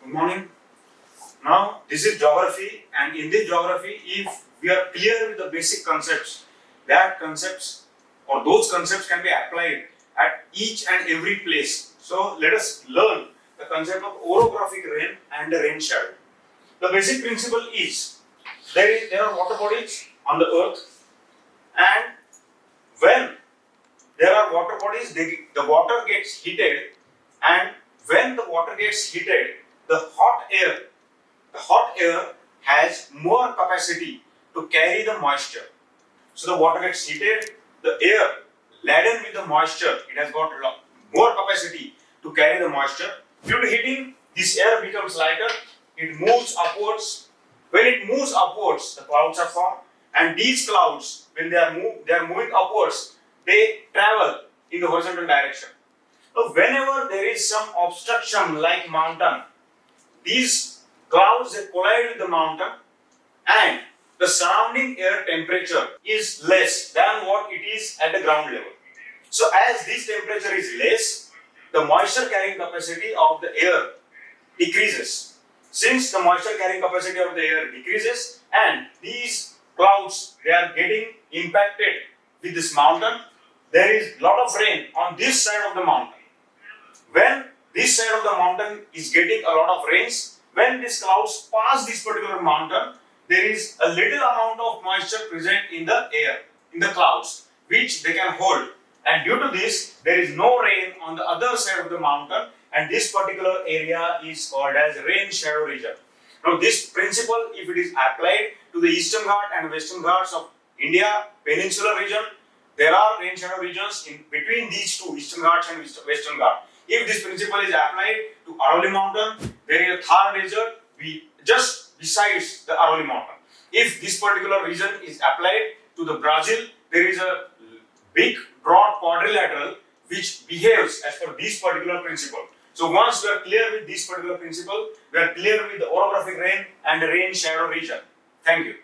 Good morning. Now, this is geography, and in this geography, if we are clear with the basic concepts, that concepts or those concepts can be applied at each and every place. So, let us learn the concept of orographic rain and the rain shadow. The basic principle is there are water bodies on the earth, and when there are water bodies, the water gets heated, and when the water gets heated, the hot air has more capacity to carry the moisture. So the water gets heated, the air laden with the moisture, it has got more capacity to carry the moisture. Due to heating, this air becomes lighter, it moves upwards. When it moves upwards, the clouds are formed, and these clouds, when they are moving upwards, they travel in the horizontal direction. So whenever there is some obstruction like mountain, these clouds they collide with the mountain, and the surrounding air temperature is less than what it is at the ground level. So as this temperature is less, the moisture carrying capacity of the air decreases. Since the moisture carrying capacity of the air decreases, and these clouds they are getting impacted with this mountain, there is lot of rain on this side of the mountain. When this side of the mountain is getting a lot of rains, when these clouds pass this particular mountain, there is a little amount of moisture present in the air, in the clouds, which they can hold. And due to this, there is no rain on the other side of the mountain, and this particular area is called as rain shadow region. Now, this principle, if it is applied to the Eastern Ghat and Western Ghats of India, peninsular region, there are rain shadow regions in between these two, Eastern Ghats and Western Ghats. If this principle is applied to Aravalli mountain, there is a Thar desert just besides the Aravalli mountain. If this particular region is applied to the Brazil, there is a big broad quadrilateral which behaves as per this particular principle. So once we are clear with this particular principle, we are clear with the orographic rain and the rain shadow region. Thank you.